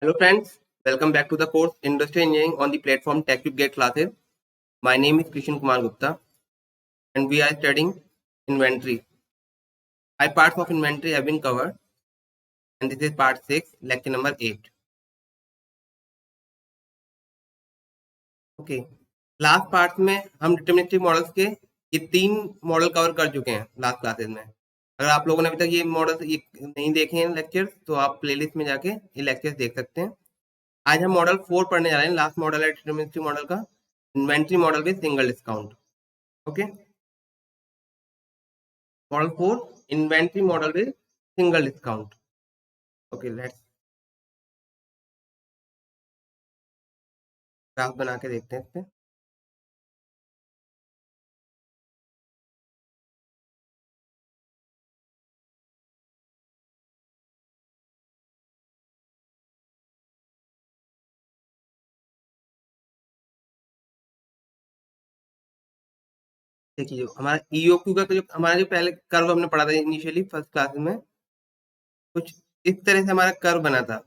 Hello friends, welcome back to the course Industrial Engineering on the platform TechTube Get Classes. My name is Krishan Kumar Gupta and we are studying inventory. 5 parts of inventory have been covered and this is part 6, lecture number 8. Okay, last part में हम deterministic models के ये 3 model cover कर चुके हैं last classes में। अगर आप लोगों ने अभी तक ये मॉडल नहीं देखे हैं लेक्चर्स तो आप प्लेलिस्ट में जाके ये लेक्चर्स देख सकते हैं। आज हम मॉडल 4 पढ़ने जा रहे हैं। लास्ट मॉडल है डिटरमिनिस्टिक मॉडल का, inventory model with single discount. Okay, model 4 inventory model with single discount. Okay, let's graph बना के देखते हैं इस पे। देखिए जो हमारा ईओक्यू का जो हमारा जो पहले कर्व हमने पढ़ा था इनिशियली फर्स्ट क्लास में, कुछ इस तरह से हमारा कर्व बना था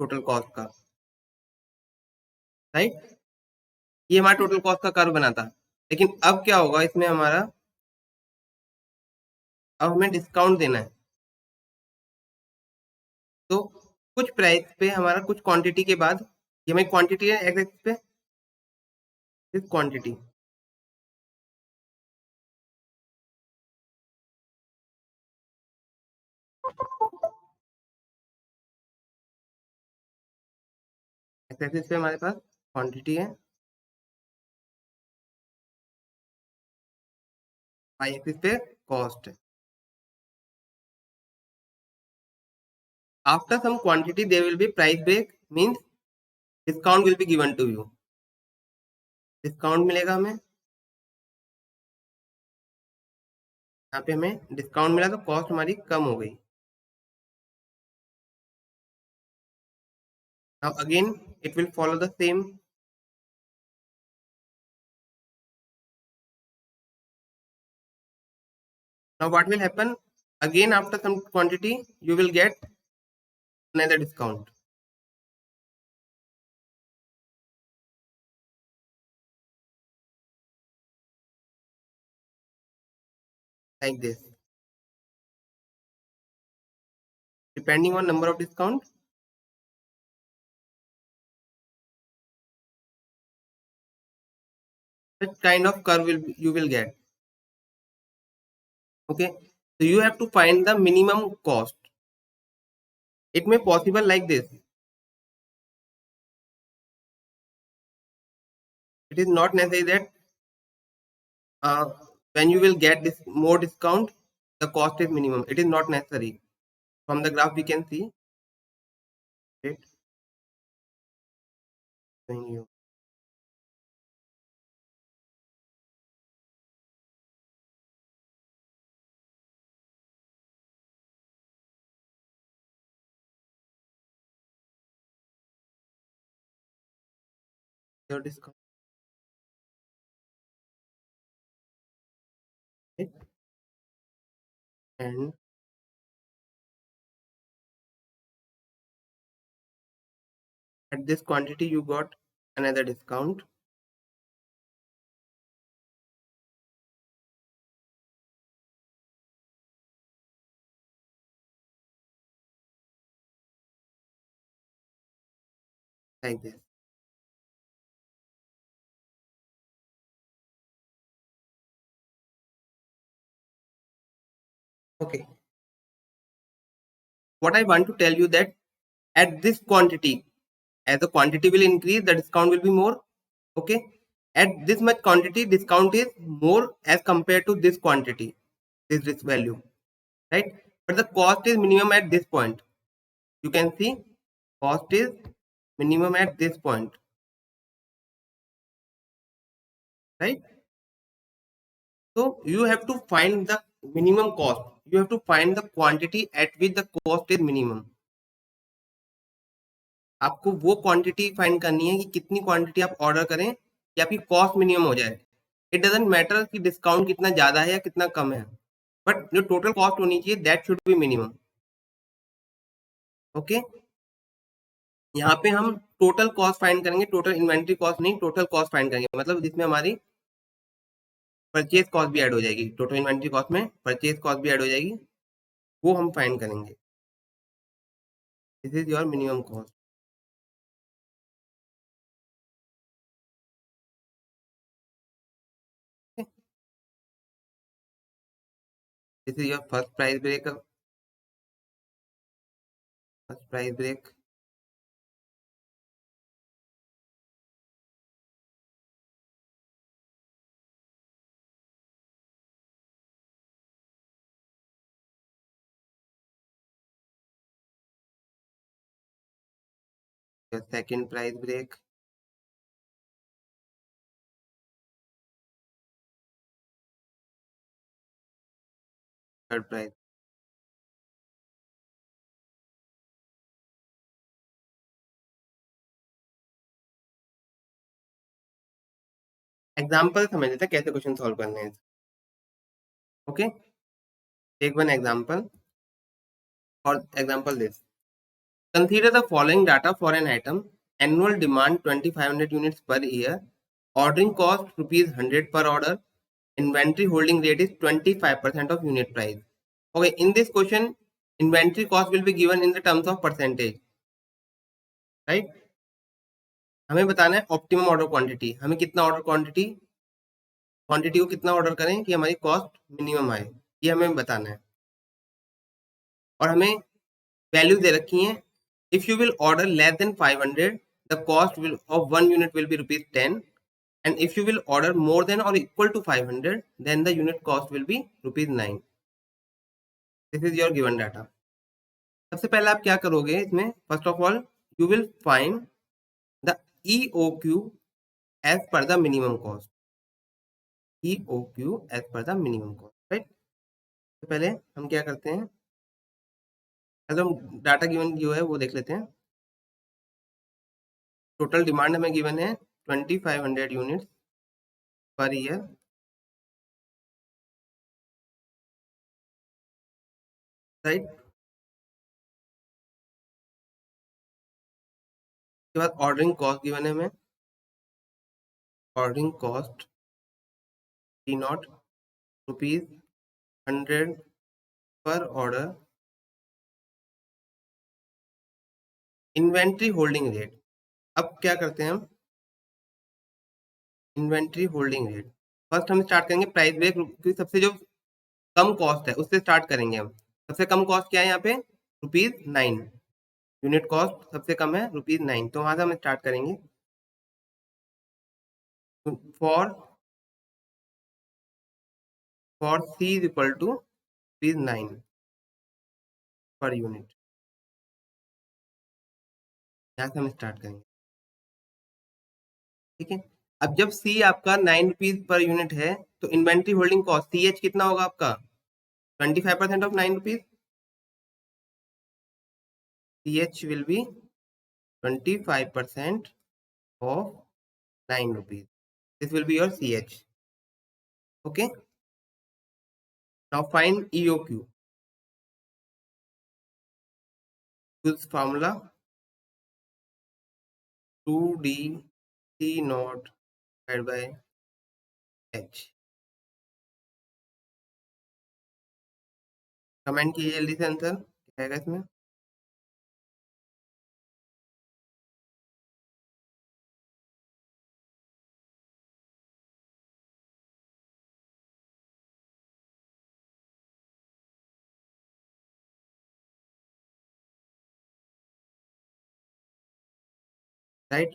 टोटल कॉस्ट का, राइट। ये हमारा टोटल कॉस्ट का कर्व बना था। लेकिन अब क्या होगा इसमें हमारा, अब हमें डिस्काउंट देना है तो कुछ प्राइस पे हमारा कुछ क्वांटिटी के बाद, ये हमारी क्वांटिटी है एक्स एक्सिस पे, दिस क्वांटिटी एक्स एक्सिस पे हमारे पास क्वांटिटी है, वाई एक्सिस पे कॉस्ट है। After some quantity, there will be price break, means discount will be given to you. Discount मिलेगा हमें, यहाँ पे हमें डिस्काउंट मिला तो कॉस्ट हमारी कम हो गई। Now again it will follow the same. Now what will happen? Again after some quantity you will get another discount. Like this. Depending on number of discount, such kind of curve you will get. Okay, so you have to find the minimum cost. It may possible like this. It is not necessary that when you will get this more discount, the cost is minimum. It is not necessary. From the graph we can see. Wait, showing you. Your discount. Right? And at this quantity you got another discount. Like this. Okay. What I want to tell you that at this quantity, as the quantity will increase, the discount will be more. Okay. At this much quantity, discount is more as compared to this quantity, this value, right? But the cost is minimum at this point. You can see cost is minimum at this point, right? So you have to find the minimum cost. You have to find the quantity at which the cost is minimum. आपको वो quantity find करनी है कि कितनी quantity आप order करें कि आपकी कॉस्ट मिनिमम हो जाए। इट डजंट मैटर कि डिस्काउंट कितना ज्यादा है या कितना कम है, बट जो टोटल कॉस्ट होनी चाहिए that should be minimum. Okay, यहाँ पे हम टोटल कॉस्ट फाइंड करेंगे, टोटल इन्वेंट्री कॉस्ट नहीं, टोटल कॉस्ट फाइंड करेंगे, मतलब जिसमें हमारी परचेज कॉस्ट भी ऐड हो जाएगी। टोटल इन्वेंट्री कॉस्ट में परचेज कॉस्ट भी ऐड हो जाएगी, वो हम फाइंड करेंगे। This is your minimum cost. This is your first price break, first price break. Second price break, third price. Example समझ लेते हैं कैसे क्वेश्चन सॉल्व करने हैं। Okay, take one example. For example this, consider the following data for an item: annual demand 2500 units per year, ordering cost rupees 100 per order, inventory holding rate is 25% of unit price. Okay, in this question inventory cost will be given in the terms of percentage, right? हमें बताना है optimum order quantity, हमें कितना order quantity को कितना order करें कि हमारी कॉस्ट मिनिमम आए, ये हमें बताना है। और हमें वैल्यू दे रखी है, if you will order less than 500 the cost will of one unit will be rupees 10, and if you will order more than or equal to 500 then the unit cost will be rupees 9. This is your given data. सबसे पहले आप क्या करोगे इसमें, first of all you will find the EOQ as per the minimum cost, EOQ as per the minimum cost, right? तो पहले हम क्या करते हैं, पहले हम डाटा गिवन जो है वो देख लेते हैं। टोटल डिमांड हमें गिवन है 2500 यूनिट्स पर ईयर, राइट? उसके बाद ऑर्डरिंग कॉस्ट गिवन है हमें, ऑर्डरिंग कॉस्ट T0 रुपीज 100 पर ऑर्डर। इन्वेंट्री होल्डिंग रेट, अब क्या करते हैं हम, इन्वेंट्री होल्डिंग रेट फर्स्ट हम स्टार्ट करेंगे प्राइस ब्रेक, क्योंकि सबसे जो कम कॉस्ट है उससे स्टार्ट करेंगे हम। सबसे कम कॉस्ट क्या है यहाँ पे, ₹9, यूनिट कॉस्ट सबसे कम है ₹9, तो वहां से हम स्टार्ट करेंगे। For C is equal to ₹9 per unit, यहाँ से हम स्टार्ट करेंगे, ठीक है। अब जब C आपका ₹9 पर यूनिट है तो इन्वेंट्री होल्डिंग कॉस्ट CH कितना होगा आपका, 25% of ₹9, CH will be 25% of ₹9. This will be your CH. Okay. Now find EOQ. Use formula 2D C naught divided by H. Comment कीजिए जल्दी से आंसर क्या आएगा इसमें। राइट,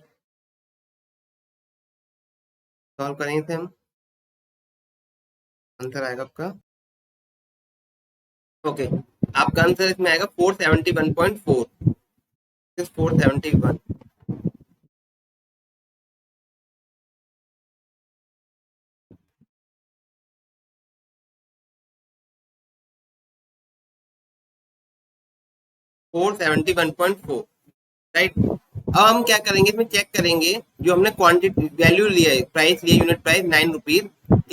सॉल्व करेंगे इसे हम, आंसर आएगा आपका, ओके आपका आंसर इसमें आएगा 471.4, 471। 471.4, राइट। अब हम क्या करेंगे, इसमें चेक करेंगे जो हमने क्वांटिटी वैल्यू लिया है, प्राइस लिया, यूनिट प्राइस ₹9,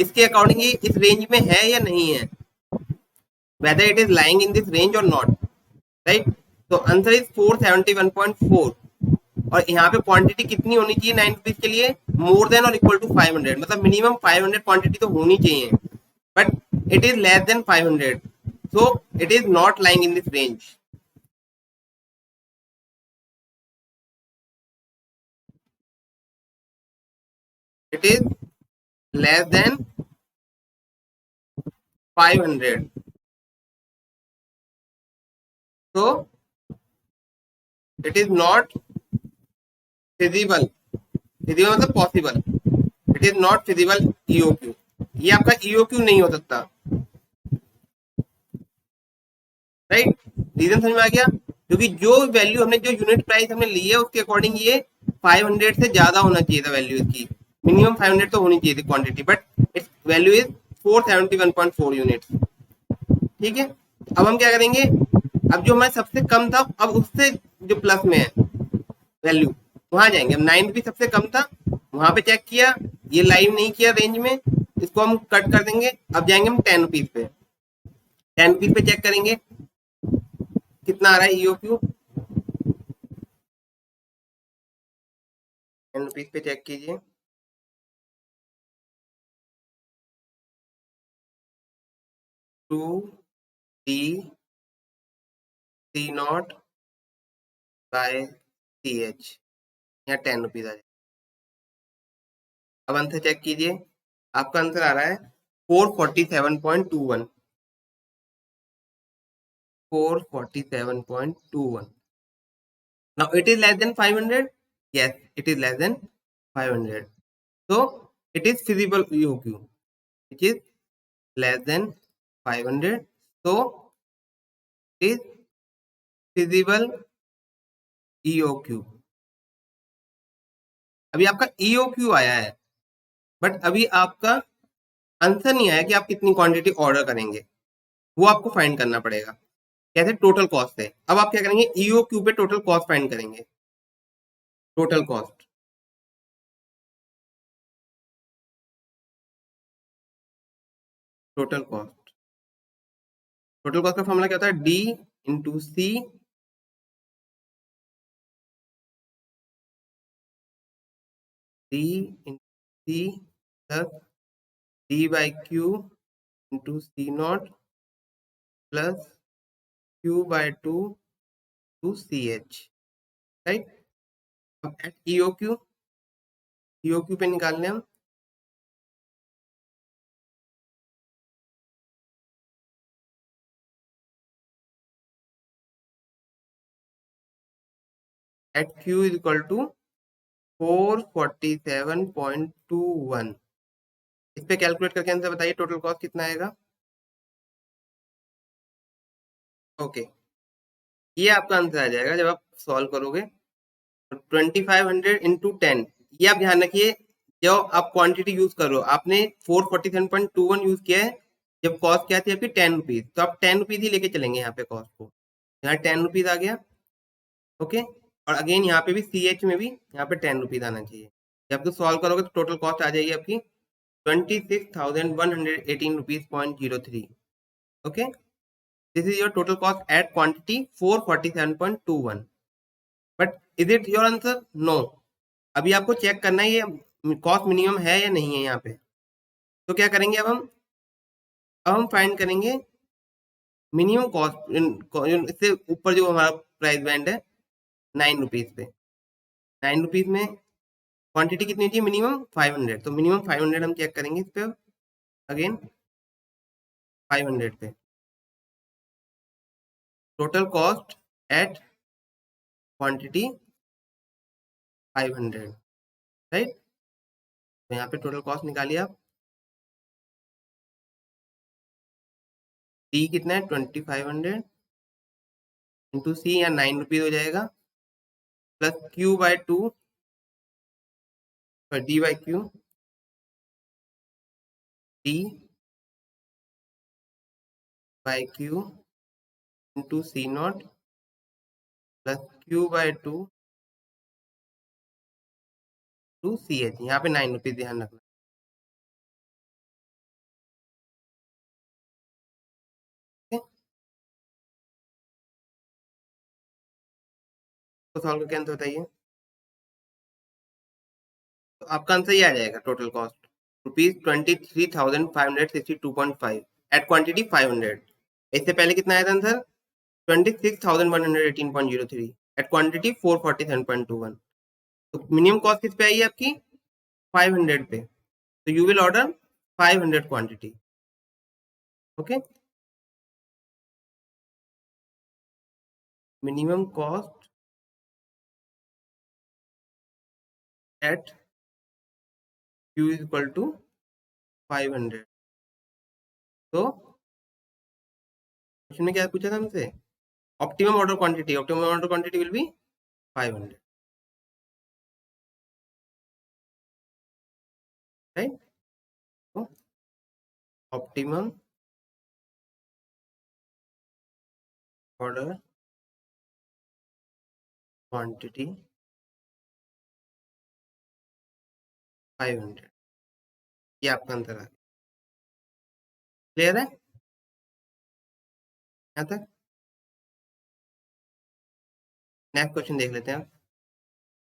इसके अकॉर्डिंग ये इस रेंज में है या नहीं है, whether it is lying in this range or not, right? तो आंसर इज 471.4। और यहाँ पे क्वांटिटी कितनी होनी चाहिए 9 रुपीज के लिए? मोर देन और इक्वल टू 500, मतलब मिनिमम 500 क्वांटिटी तो होनी चाहिए, but it is less then 500, so it is not lying in this range. It is less than 500, so it is not feasible. feasible मतलब possible, it is not feasible EOQ, ये आपका EOQ नहीं हो सकता, right? Reason समझ में आ गया? क्योंकि जो वैल्यू हमने, जो यूनिट प्राइस हमने ली है उसके अकॉर्डिंग ये 500 से ज्यादा होना चाहिए था वैल्यू इसकी, मिनिमम 500 तो होनी चाहिए थी quantity, but it's value is 471.4 units. ठीक है, अब हम क्या करेंगे, अब जो हमारे सबसे कम था, अब उससे जो प्लस में है वैल्यू, वहां जाएंगे। अब 9 रुपीज सबसे कम था, वहां पे चेक किया, ये लाइव नहीं किया रेंज में, इसको हम कट कर देंगे। अब जाएंगे हम 10 रुपीज पे, 10 रुपीज पे चेक करेंगे कितना आ रहा है ईओक्यू। 10 रुपीज पे चेक कीजिए, 2D C0/CH, यहाँ 10 रुपीज आ जाए। अब आंसर चेक कीजिए, आपका आंसर आ रहा है 447.21, 447.21। Now it is less than 500. Yes, it is less than 500. So it is feasible EOQ, which is less than 500. So it is feasible EOQ. अभी आपका EOQ आया है, बट अभी आपका आंसर नहीं आया कि आप कितनी क्वांटिटी ऑर्डर करेंगे, वो आपको फाइंड करना पड़ेगा। कैसे? टोटल कॉस्ट है। अब आप क्या करेंगे, EOQ पे टोटल कॉस्ट फाइंड करेंगे, total cost, total cost, total cost का फॉर्मूला क्या होता है? D into C, D into C plus D by Q into C not plus Q by 2 to CH, right? अब एट EOQ, EOQ पे निकाल लें हम, at Q is equal to 447.21। इस पे कैलकुलेट करके आंसर बताइए टोटल कॉस्ट कितना आएगा। ओके, ये आपका आंसर आ जाएगा जब आप सॉल्व करोगे। 2500 इंटू 10, ये आप ध्यान रखिए, जो आप क्वांटिटी यूज कर रहे हो, आपने 447.21 यूज किया है, जब कॉस्ट क्या थी आपकी 10 रुपीज, तो आप 10 रुपीज ही लेके चलेंगे यहाँ पे कॉस्ट को, यहाँ 10 रुपीज आ गया। ओके, और अगेन यहाँ पे भी CH में भी यहाँ पे 10 रुपीज आना चाहिए। जब तो सॉल्व करोगे तो टोटल कॉस्ट आ जाएगी आपकी 26,118 rupees 0.03। Okay, this is your total cost at quantity 447.21। But is it your answer? No, अभी आपको चेक करना है ये कॉस्ट मिनिमम है या नहीं है यहाँ पे। तो क्या करेंगे अब हम फाइंड करेंगे मिनिमम कॉस्ट, इससे ऊपर जो हमारा प्राइस बैंड है 9 रुपीज पे, 9 रुपीज में क्वांटिटी कितनी चाहिए? मिनिमम 500, तो मिनिमम 500 हम चेक करेंगे इस पे, अगेन 500 पे total cost at quantity 500, right? तो यहाँ पे टोटल कॉस्ट निकालिए आप, डी कितना है 2500 इंटू सी, या 9 रुपीज हो जाएगा, plus Q by 2, D by Q, D by Q into C not plus Q by 2 to C H, यहाँ पे 9 रुपीज ध्यान रखना। ठीक है? तो सॉल्व करके आंसर बताइए। तो आपका आंसर ये आ जाएगा, टोटल कॉस्ट ₹23,562.5 एट क्वांटिटी 500। इससे पहले कितना आया था आंसर? 26,118.03 eight quantity 447.21। तो मिनिमम कॉस्ट किस पे आई है आपकी? 500 पे। तो you will order 500 quantity. Okay, minimum cost at Q is equal to 500। तो क्वेश्चन में क्या पूछा था हमसे? Optimum order quantity, optimum order quantity will be 500, right? तो ऑप्टिमम ऑर्डर क्वांटिटी 500, ये आपका आंसर आ गया। क्लियर है यहाँ तक? नेक्स्ट क्वेश्चन देख लेते हैं।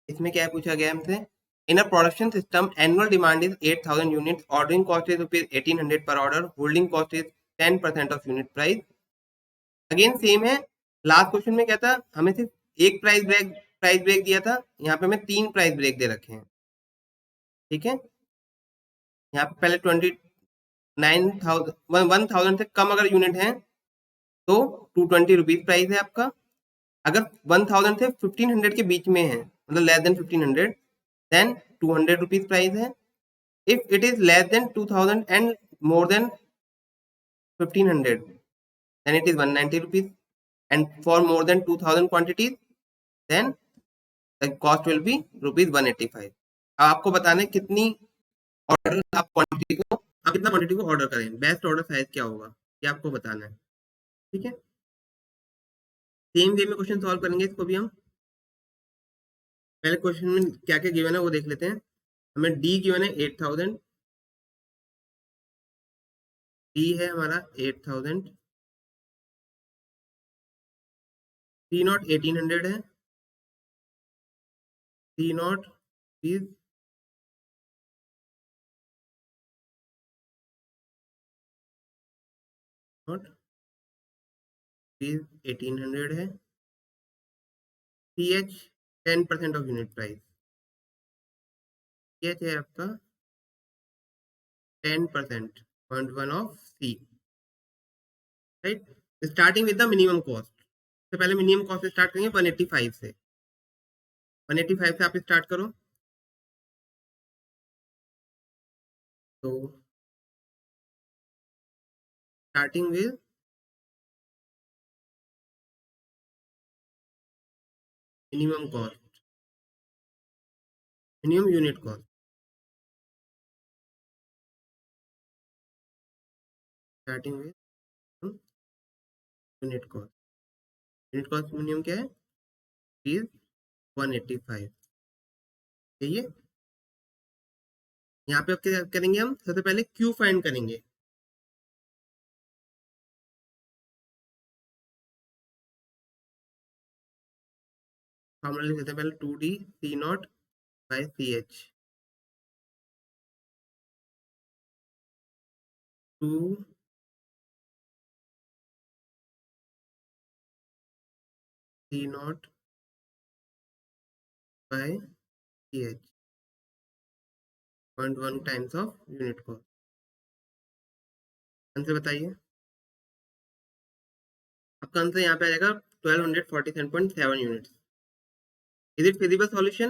इसमें क्या पूछा गया हमसे? In a production system annual demand is 8,000 units, ordering cost is ₹1800 per order, holding cost is 10% of unit price. Again same है, लास्ट क्वेश्चन में क्या था, हमें सिर्फ एक प्राइस ब्रेक दिया था, यहाँ पे हमें 3 प्राइस ब्रेक दे रखे हैं। ठीक है, यहाँ पे पहले 1,000 से कम अगर यूनिट है तो 220 रुपीज प्राइस है आपका। अगर 1,000 से 1,500 के बीच में है, मतलब less than 1,500, then 200 rupees price है। If it is less than 2,000 and more than 1,500, then it is 190 rupees, and for more than 2,000 quantities, then the cost will be ₹185। अब आपको बताना है कितनी ऑर्डर आप क्वांटिटी को, आप कितना क्वांटिटी को ऑर्डर करें, बेस्ट ऑर्डर साइज क्या होगा, ये आपको बताना है। ठीक है, सेम वे में क्वेश्चन सॉल्व करेंगे इसको भी हम। पहले क्वेश्चन में क्या क्या गिवन है वो देख लेते हैं। हमें डी गिवन है 8,000, डी है हमारा 8,000, सी नॉट 1,800 है, C not is not is 1,800 है, C H 10% of unit price, C H है आपका 10%, 0.1 of C, right? Starting with the minimum cost, तो पहले मिनिमम कॉस्ट से स्टार्ट करेंगे 185 से। 185 से आप स्टार्ट करो, तो starting with minimum cost, minimum unit cost, starting with unit cost, unit cost minimum क्या है? इज 185। सही है, यहाँ पे अब क्या करेंगे, हम सबसे पहले क्यू फाइंड करेंगे। फॉर्मूला लिख देते हैं पहले, 2D C not by C H, 2 C not by C H, 0.1 times of unit cost. Answer बताइए। आपका आंसर यहाँ पे आ जाएगा 1247.7 units. Is it feasible solution?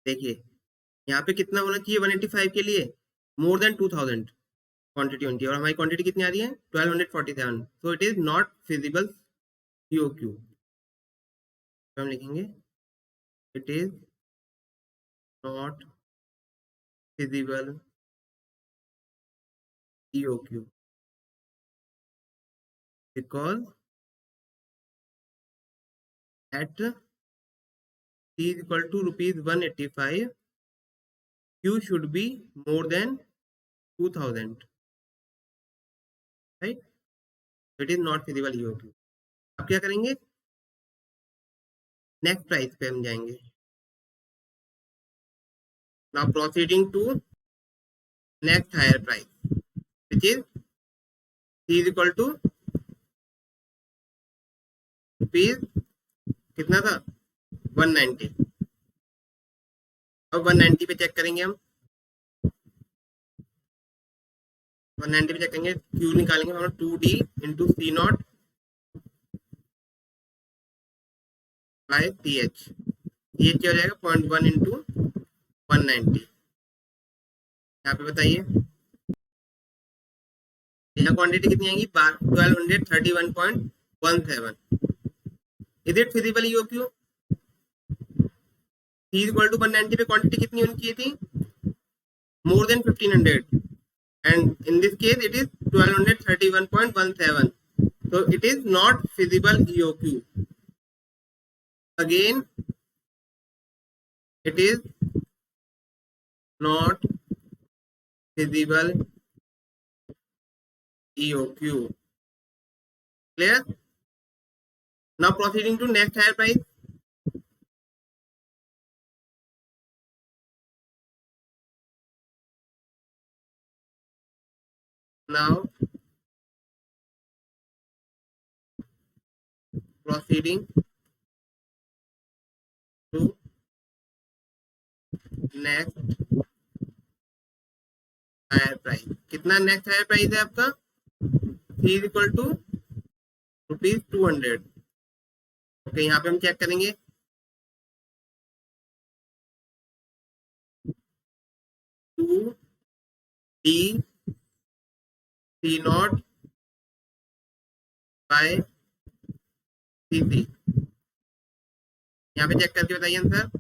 देखिए यहाँ पे कितना होना चाहिए 185 के लिए, मोर देन 2,000 क्वांटिटी होनी चाहिए, और हमारी क्वांटिटी कितनी आ रही है 1247, so it is not feasible COQ. तो हम लिखेंगे it is not feasible COQ because at C is equal to ₹185, Q should be more than 2,000, right? It is not feasible EOQ। अब क्या करेंगे, नेक्स्ट प्राइस पे हम जाएंगे. Now proceeding to next higher price which is C is equal to rupees कितना था 190. अब 190 पे चेक करेंगे हम. 190 पे चेक करेंगे, क्यू निकालेंगे हम 2D into C not by C H. ये क्या हो जाएगा 0.1 इंटू 190. यहाँ पे बताइए यहाँ क्वांटिटी कितनी आएगी 1231.17. Is it feasible EOQ? C equal to 190 पे क्वांटिटी कितनी उनकी थी more than 1500 and in this case it is 1231.17. so it is not feasible EOQ. Again it is not feasible EOQ. Clear? Now proceeding to next higher price. Now proceeding to next higher price. कितना next higher price है आपका? C is equal to rupees 200. Okay, यहाँ पे हम check करेंगे 2D C not bye CC. यहाँ पे check करके बताइए आंसर.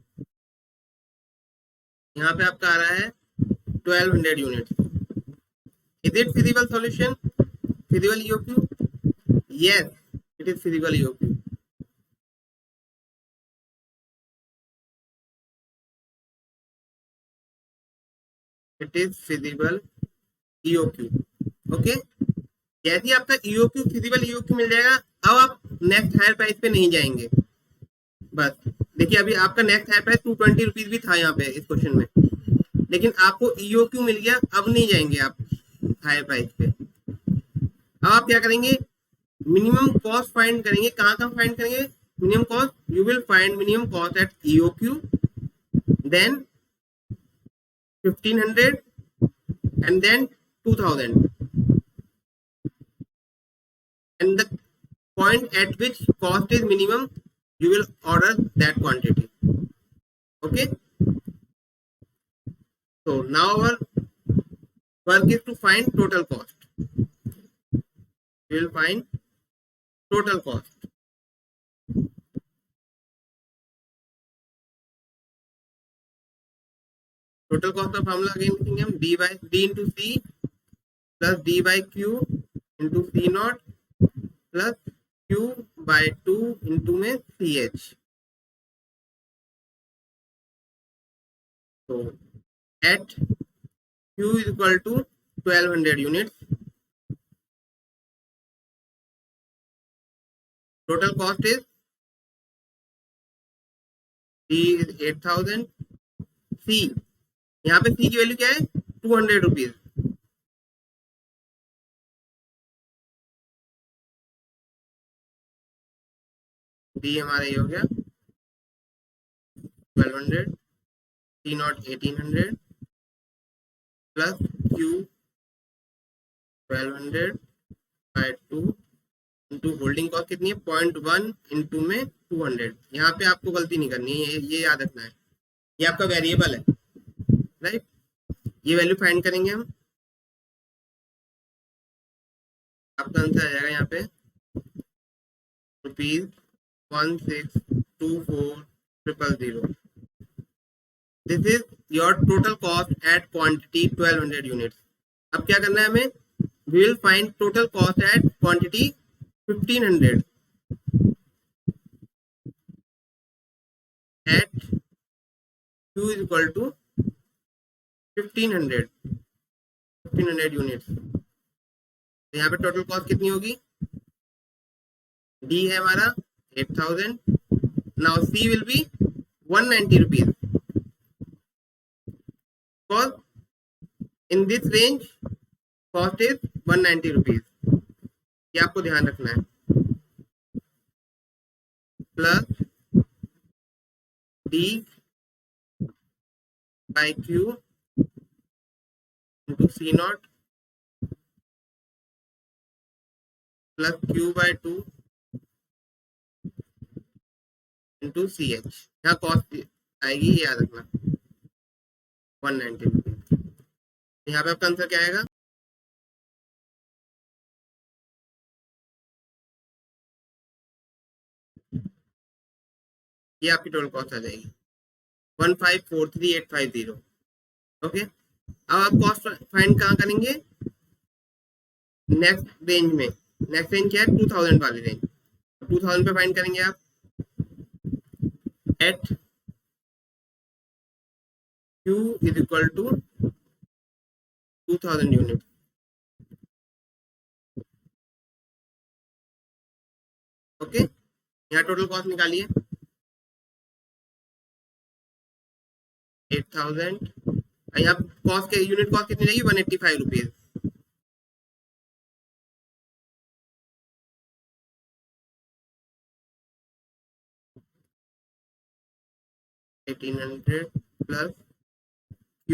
यहाँ पे आपका आ रहा है 1200 unit. Is it feasible solution? Feasible EOQ? Yes, it is feasible EOQ. It is feasible EOQ. Okay, जैसे आपका EOQ फिजिबल EOQ मिल जाएगा, अब आप नेक्स्ट हायर प्राइस पे नहीं जाएंगे. बस देखिए, अभी आपका नेक्स्ट हायर प्राइस 220 रुपीज भी था यहाँ पे इस क्वेश्चन में, लेकिन आपको EOQ मिल गया. अब नहीं जाएंगे आप हायर प्राइस पे. अब आप क्या करेंगे? मिनिमम कॉस्ट फाइंड करेंगे. कहाँ फाइंड करेंगे minimum cost? You will find minimum cost at EOQ, then 1500 and then 2000, and the point at which cost is minimum you will order that quantity. Okay, so now our work is to find total cost. We will find total cost. Total cost का formula again लिखेंगे हम D into C plus D by Q into C naught plus Q by 2 into में CH. So at Q is equal to 1200 units, total cost is D is 8000. C, यहाँ पे C की value क्या है 200 rupees. D हमारा ये हो गया 1200, C not 1800 plus Q 1200 by 2 into holding cost कितनी है 0.1 इंटू में 200. यहाँ पे आपको गलती नहीं करनी है, ये याद रखना है, ये आपका वेरिएबल है, राइट. ये वैल्यू फाइंड करेंगे हम. आपका आंसर आ जाएगा यहाँ पे ₹1624,000. This is your total cost at quantity 1200 units. अब क्या करना है हमें? We will find total cost at quantity 1500 at Q is equal to 1500 units. तो यहाँ पे टोटल कॉस्ट कितनी होगी? D है हमारा 8000, Now C will be 190 rupees, because in this range cost is 190 rupees. ये आपको ध्यान रखना है. Plus D by Q into C naught plus Q by 2 into CH. यहाँ कॉस्ट आएगी, याद रखना 190 रुपीज. यहाँ पे आपका आंसर क्या आएगा? ये आपकी टोटल कॉस्ट आ जाएगी 1543850. ओके, अब आप कॉस्ट फाइंड कहाँ करेंगे? नेक्स्ट रेंज में. नेक्स्ट रेंज क्या है? 2000 वाली रेंज. 2000 पे फाइंड करेंगे आप at Q is equal to 2000 unit. Okay, यहाँ टोटल कॉस्ट निकालिए 8000. यहाँ कॉस्ट के यूनिट कॉस्ट कितनी रहेगी? 185 rupees. $1800 plus Q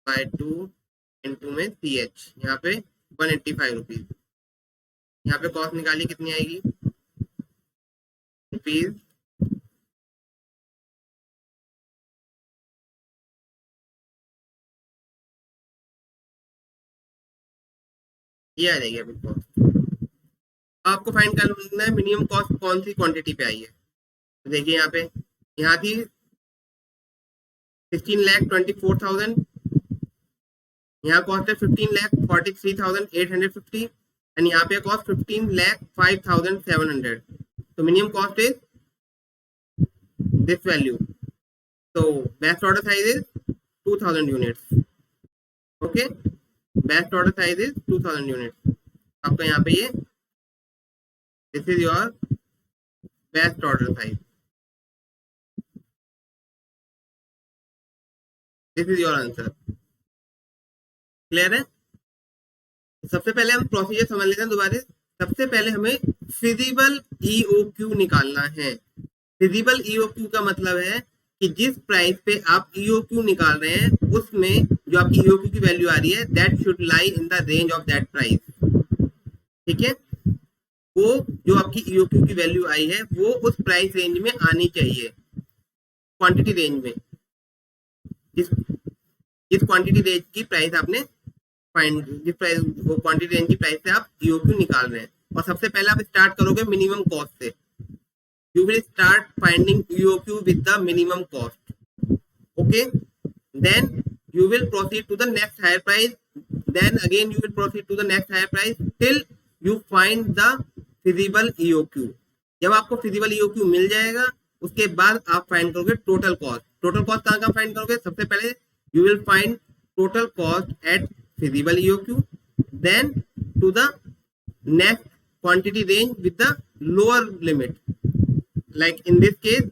by 2 into में CH. यहाँ पे 185 रुपीज. यहाँ पे कॉस्ट निकालिए कितनी आएगी? रुपीज ये आ जाएगी अभी कॉस्ट. आपको फाइंड करना है मिनिमम कॉस्ट कौन सी क्वांटिटी पे आई है. तो देखिए यहाँ पे, यहाँ थी 16,24,000. यहाँ कॉस्ट है 15,43,850 एंड यहाँ पे कॉस्ट 15,05,700. तो minimum cost is this value. तो best order size is 2000 units. Okay, best order size is 2000 units. आपका यहाँ पे ये this is your best order size. This is your answer. Clear है? सबसे पहले हम प्रोसीजर समझ लेते हैं दोबारा. सबसे पहले हमें फिजिबल EOQ निकालना है. फिजिबल EOQ का मतलब है कि जिस प्राइस पे आप EOQ निकाल रहे हैं उसमें जो आपकी EOQ की वैल्यू आ रही है that should lie in the range of that price. ठीक है, वो जो आपकी EOQ की वैल्यू आई है वो उस प्राइस रेंज में आनी चाहिए, क्वांटिटी रेंज में. जिस क्वांटिटी रेंज की प्राइस आपने फाइंड, जिस प्राइस वो क्वांटिटी रेंज की प्राइस से आप EOQ निकाल रहे हैं. और सबसे पहले आप स्टार्ट करोगे मिनिमम कॉस्ट से. You will start finding EOQ with the minimum cost. Okay, then you will proceed to the next higher price. Then again you will proceed to the next higher price till you find the feasible EOQ. जब आपको feasible EOQ मिल जाएगा उसके बाद आप find करोगे total cost. Total cost कहाँ find करोगे? सबसे पहले you will find total cost at feasible EOQ, then to the next quantity range with the lower limit. Like in this case,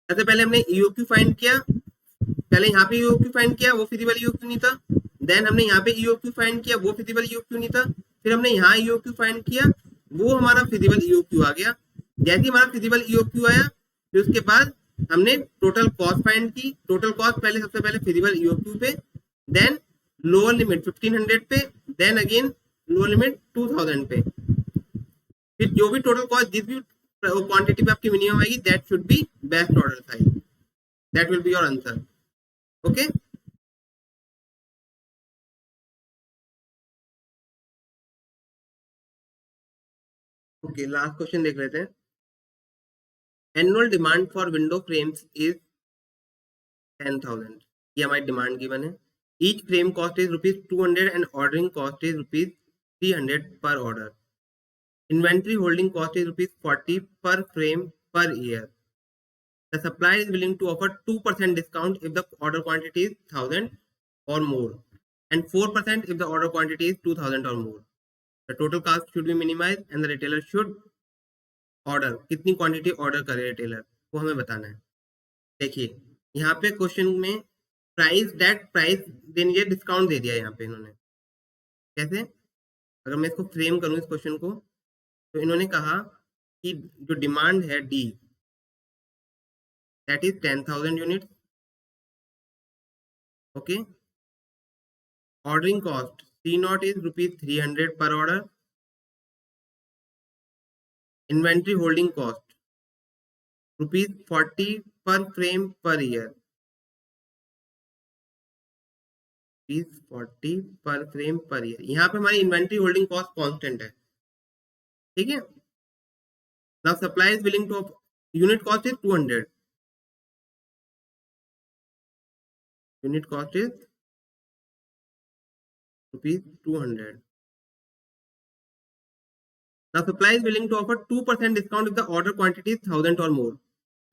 सबसे पहले हमने EOQ फाइंड किया. पहले यहाँ पे EOQ फाइंड किया, वो फिजिबल EOQ नहीं था. देन हमने यहाँ पे EOQ फाइंड किया, वो फिजिबल EOQ नहीं था. फिर हमने यहाँ EOQ फाइंड किया, वो हमारा फिजिबल EOQ आ गया. जैसे हमारा फिजिबल EOQ आया फिर उसके बाद हमने टोटल कॉस्ट फाइंड की. टोटल कॉस्ट पहले सबसे पहले फिजिबल EOQ पे, देन लोअर लिमिट 1500 पे, देन अगेन लोअर लिमिट 2000 पे. फिर जो भी टोटल कॉस्ट जिस भी क्वांटिटी पे आपकी मिनिमम आएगी that should be best order size. That will be your answer. Okay, okay, last question देख लेते हैं. Annual demand for window frames is 10,000. ये हमारी डिमांड गिवन है. Each frame cost is ₹200 and ordering cost is ₹300 per order. Inventory holding cost is ₹40 per frame per year. The supplier is willing to offer 2% discount if the order quantity is 1000 or more, and 4% if the order quantity is 2000 or more. The total cost should be minimized and the retailer should order, कितनी quantity order करे retailer, वो हमें बताना है। देखिए यहाँ पे question में प्राइस डेट प्राइस देन ये डिस्काउंट दे दिया यहाँ पे इन्होंने। कैसे? अगर मैं इसको फ्रेम करूँ इस क्वेश्चन को, तो इन्होंने कहा कि जो डिमांड है D that is 10,000 unit, okay. Ordering cost C not is ₹300 per order. Inventory holding cost ₹40 पर फ्रेम पर ईयर, ₹40 पर फ्रेम पर ईयर। यहाँ पे हमारी इन्वेंट्री होल्डिंग कॉस्ट कांस्टेंट है, ठीक है। Now supply is willing to, unit cost is 200, unit cost is ₹200। Now supply is willing to offer 2% discount if the order quantity is 1000 or more।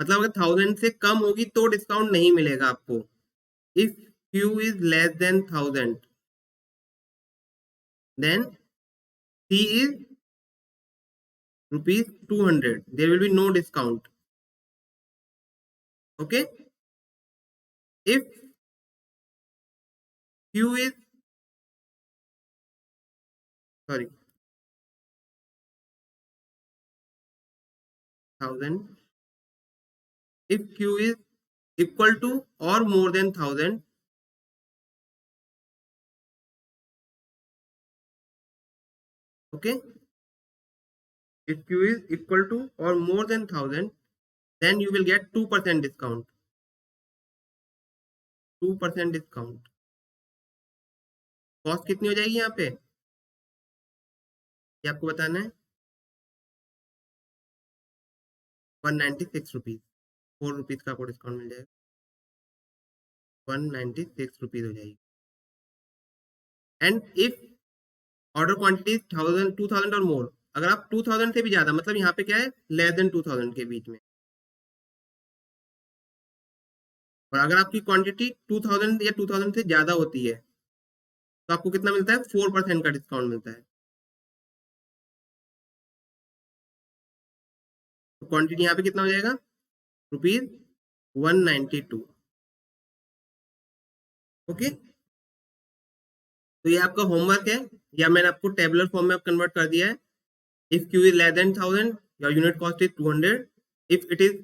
मतलब अगर 1000 से कम होगी तो डिस्काउंट नहीं मिलेगा आपको। If Q is less than 1000 then C is ₹200, there will be no discount, okay। If Q is sorry 1000, if Q is equal to or more than 1000, okay, if Q is equal to or more than 1000 then you will get 2% discount, 2% discount. Cost कितनी हो जाएगी यहाँ पे, ये आपको बताना है, 196 rupees, ₹4 का आपको डिस्काउंट मिल जाएगा, 196 रुपीज हो जाएगी। एंड इफ ऑर्डर क्वांटिटी 1000 2000 और मोर, अगर आप 2000 से भी ज्यादा, मतलब यहाँ पे क्या है, लेस देन 2000 के बीच में, और अगर आपकी क्वांटिटी 2000 या 2000 से ज्यादा होती है तो आपको कितना मिलता है, 4% का डिस्काउंट मिलता है। तो क्वांटिटी यहाँ पे कितना हो जाएगा, ₹192, ओके। तो ये आपका होमवर्क है, या मैंने आपको टेबुलर फॉर्म में कन्वर्ट कर दिया है। If Q is less than 1000 your unit cost is 200, if it is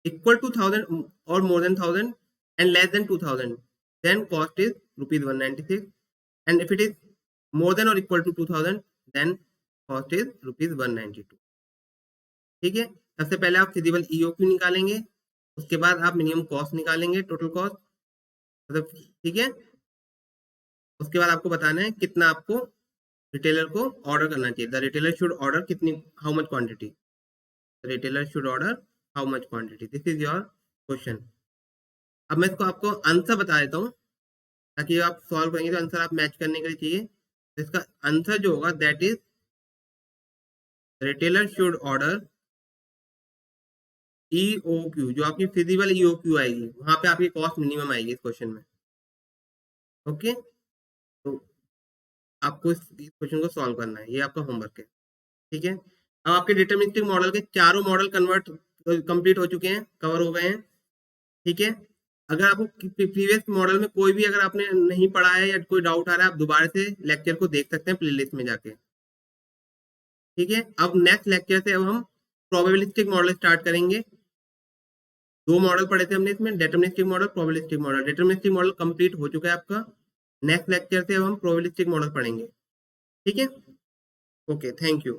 equal to 1000 or more than 1000 and less than 2000 then cost is ₹196, and if it is more than or equal to 2000 then cost is ₹192, ठीक है। सबसे पहले आप feasible EOQ निकालेंगे, उसके बाद आप minimum cost निकालेंगे, टोटल कॉस्ट, मतलब ठीक है। उसके बाद आपको बताना है कितना आपको रिटेलर को ऑर्डर करना चाहिए। द रिटेलर शुड ऑर्डर कितनी, how much quantity, the retailer should order how much quantity, this is your question. अब मैं इसको आपको आंसर बता देता हूँ ताकि आप सॉल्व करेंगे तो आंसर आप मैच करने के लिए चाहिए। तो इसका आंसर जो होगा that is retailer should order EOQ, जो आपकी फिजिबल EOQ आएगी वहां पे आपकी कॉस्ट मिनिमम आएगी इस क्वेश्चन में, ओके। तो आपको इस क्वेश्चन को सॉल्व करना है, ये आपका होमवर्क है, ठीक है। अब आपके डिटरमिनिस्टिक मॉडल के चारों मॉडल कंप्लीट हो चुके हैं, कवर हो गए हैं, ठीक है। अगर आपको प्रीवियस मॉडल में कोई भी अगर आपने नहीं पढ़ा है या कोई डाउट आ रहा है, आप दोबारा से लेक्चर को देख सकते हैं प्लेलिस्ट में जाके, ठीक है। अब नेक्स्ट लेक्चर से अब हम प्रोबेबिलिस्टिक मॉडल स्टार्ट करेंगे। 2 मॉडल पढ़े थे हमने इसमें, deterministic model, probabilistic model. Deterministic model complete हो चुका है आपका, नेक्स्ट लेक्चर से अब हम प्रोबेबिलिस्टिक मॉडल पढ़ेंगे, ठीक है। Okay, thank you.